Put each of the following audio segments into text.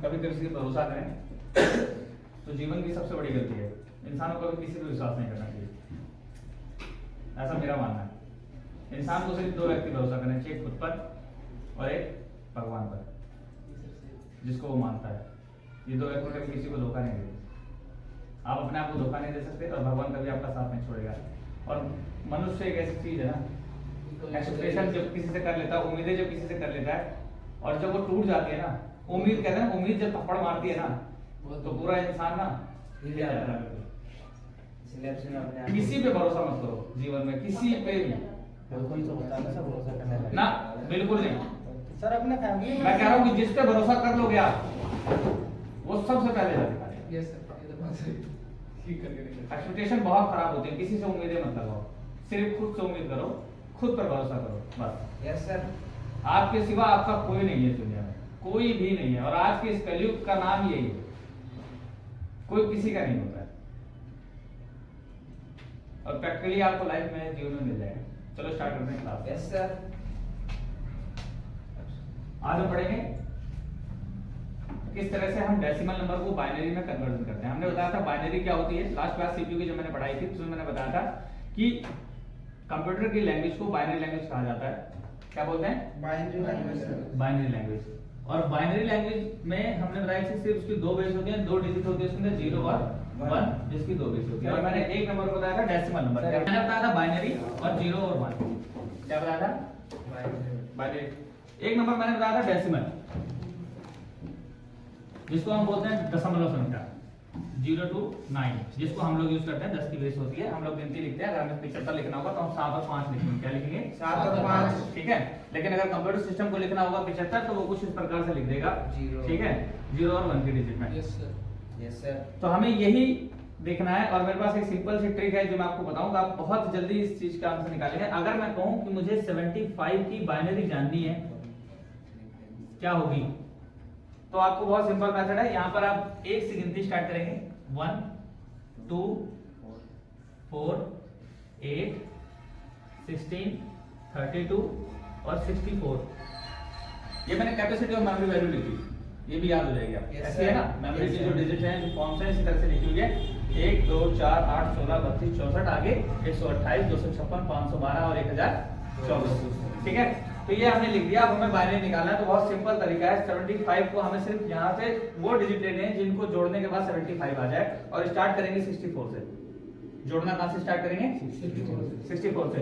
कभी किसी पर भरोसा करें तो जीवन की सबसे बड़ी गलती है। इंसानों को कभी किसी पर विश्वास नहीं करना चाहिए, ऐसा मेरा मानना है। इंसान को सिर्फ दो व्यक्ति भरोसा करना चाहिए, खुद पर और एक भगवान पर, जिसको वो मानता है। ये दो व्यक्ति कभी किसी को धोखा नहीं देते। आप अपने आप को धोखा नहीं दे सकते और भगवान कभी आपका साथ नहीं छोड़ेगा। और मनुष्य एक ऐसी चीज है ना, एक्सपेक्टेशन जब किसी से कर लेता है, उम्मीदें जब किसी से कर लेता है, और जब वो टूट जाती है ना, उम्मीद कहते हैं, उम्मीद जब थप्पड़ मारती है ना, तो पूरा इंसान ना हिल जाता है। किसी पे भरोसा मत करो जीवन में, किसी पे भी ना, बिल्कुल नहीं सर। अपने फैमिली मैं कह रहा हूँ कि जिस पे भरोसा कर लोगे आप, वो सबसे पहले जाता है। यस सर, ये तो बात सही। ठीक करके एक्सपेक्टेशन बहुत खराब होती है। किसी से उम्मीदें मत लगाओ, सिर्फ खुद से उम्मीद करो, खुद पर भरोसा करो बस। Yes sir. आपके सिवा आपका कोई नहीं है दुनिया में, कोई भी नहीं है। और आज के इस कलयुग का नाम यही है, कोई किसी का नहीं होता है। और प्रैक्टिकली आपको लाइफ में जीवन में मिल जाएगा। चलो स्टार्ट करते हैं क्लास। Yes sir. आज हम पढ़ेंगे किस तरह से हम डेसिमल नंबर को बाइनरी में कन्वर्जन करते हैं। हमने बताया था बाइनरी क्या होती है, लास्ट क्लास सीपीयू की जब मैंने पढ़ाई थी उसमें मैंने बताया था कि कंप्यूटर की लैंग्वेज को बाइनरी लैंग्वेज कहा जाता है। क्या बोलते हैं? Binary language. Binary language. और बाइनरी लैंग्वेज में हमने बताया कि सिर्फ उसकी दो बेस होती हैं, दो डिजिट होते हैं उसके अंदर, 0 और 1, जिसकी दो बेस होती है। और मैंने एक नंबर को बताया था डेसिमल नंबर। मैंने बताया था बाइनरी और 0 और 1। क्या बताया था? बाइनरी। एक नंबर मैंने बताया था डेसिमल, जिसको हम बोलते हैं दशमलव संख्या, 0 to 9, जिसको हम लोग यूज करते हैं। 10 की बेस होती है, हम लोग गिनती लिखते हैं। अगर हमें 75 लिखना होगा तो हम 7 और 5 लिखेंगे। क्या लिखेंगे? 7 और 5। ठीक है। लेकिन अगर कंप्यूटर सिस्टम को लिखना होगा 75 तो वो कुछ इस प्रकार से लिख देगा, 0। ठीक है, 0 और 1 की डिजिट में। Yes sir. Yes sir. तो हमें यही देखना है। और मेरे पास एक सिंपल सी ट्रिक है जो मैं आपको बताऊंगा, आप बहुत जल्दी इस चीज का आंसर निकालेंगे। अगर मैं कहूं कि मुझे 75 की बाइनरी जाननी है, क्या होगी? तो आपको बहुत सिंपल मेथड है। यहाँ पर आप 1 से गिनती स्टार्ट करेंगे, 1 2 4 8 16 32 और 64। ये मैंने कैपेसिटी और मेमोरी वैल्यू लिखी, ये भी याद हो जाएगी आपको। Yes, ऐसे है ना, sir. मेमोरी Yes, की जो sir. डिजिट है, जो फॉर्म्स है, इसी तरह से लिखी हुई है। 1 2 4 8 16 32 64, आगे 128 256 512 और 1024। ठीक है, तो ये हमने लिख दिया। अब हमें बाइनरी निकालना है, तो बहुत सिंपल तरीका है। 75 को हमें सिर्फ यहाँ से वो डिजिट लेने हैं जिनको जोड़ने के बाद 75 आ जाए, और स्टार्ट करेंगे 64 से। जोड़ना कहाँ से स्टार्ट करेंगे? 64 से।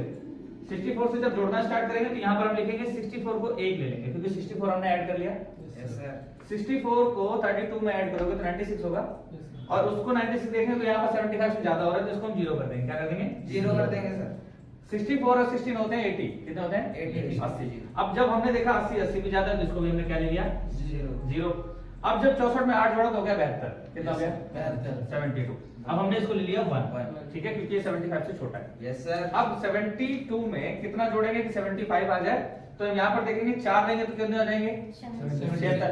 64 से जब जोड़ना स्टार्ट करेंगे तो यहाँ पर हम लिखेंगे 64 को 1 ले लेंगे, क्योंकि 64 हमने ऐड कर लिया। Yes sir. 64 को 32 में ऐड करोगे तो 96 होगा, और उसको 96 देखेंगे तो यहाँ पर 75 से ज्यादा हो रहा है, तो इसको हम 0 कर देंगे। क्या कर देंगे? 0 कर देंगे सर। 64 और 16 होते हैं 80। कितने होते हैं? 80। अब जब हमने देखा 80 भी ज्यादा है, तो इसको भी हमने क्या ले लिया? 0। अब जब 64 में 8 जोड़ा तो हो गया 72। कितना हो गया? 72। अब हमने इसको ले लिया 1, ठीक है, क्योंकि ये 75 से छोटा है। Yes sir. अब 72 में कितना जोड़ेंगे कि 75 आ जाए? तो हम यहाँ पर देखेंगे 4 देंगे तो कितने आ जाएंगे? 76,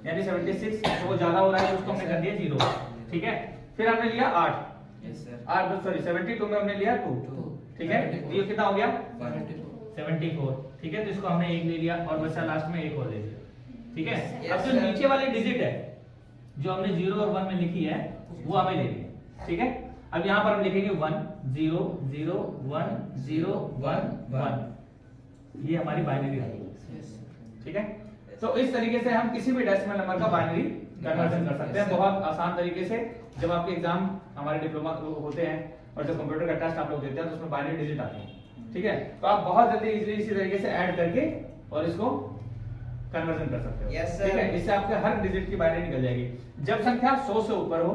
यानी 76। तो वो ज्यादा हो रहा है तो उसको हमने कर दिया 0, ठीक है। फिर हमने लिया 8, यस सर। 8 सॉरी 72 में हमने लिया 2, ठीक है। तो ये कितना हो गया? 74, ठीक है। तो इसको हमने 1 ले लिया और बचा लास्ट में 1 और ले लिया, ठीक है। Yes, अब जो sir. नीचे वाली डिजिट है जो हमने 0 और 1 में लिखी है, वो हमें ले लिया, ठीक है। अब यहाँ पर हम लिखेंगे 1 0 0 1 0 1 1। ये हमारी बाइनरी है, ठीक है। तो इस तरीके से हम किसी भी डेसिमल नंबर का बाइनरी कन्वर्जन कर सकते हैं, बहुत आसान तरीके से। जब आपके एग्जाम हमारे डिप्लोमा होते हैं और जब कंप्यूटर का टेस्ट आप लोग देते हैं तो उसमें बाइनरी डिजिट आती है, ठीक है। तो आप बहुत जल्दी इसी तरीके से ऐड करके और इसको कन्वर्जन कर सकते हो। Yes, sir. ठीक है, इससे आपके हर डिजिट की बाइनरी निकल जाएगी। जब संख्या 100 से ऊपर हो,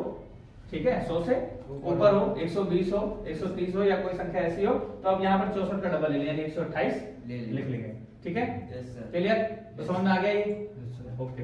ठीक है, 100 से ऊपर हो, 120 हो, 130 हो, या कोई संख्या ऐसी हो, तो अब यहाँ पर 64 का डबल ले लिया, 128 लिख लेंगे, ठीक है। Yes sir. क्लियर? तो समझ में आ गया ये? ओके।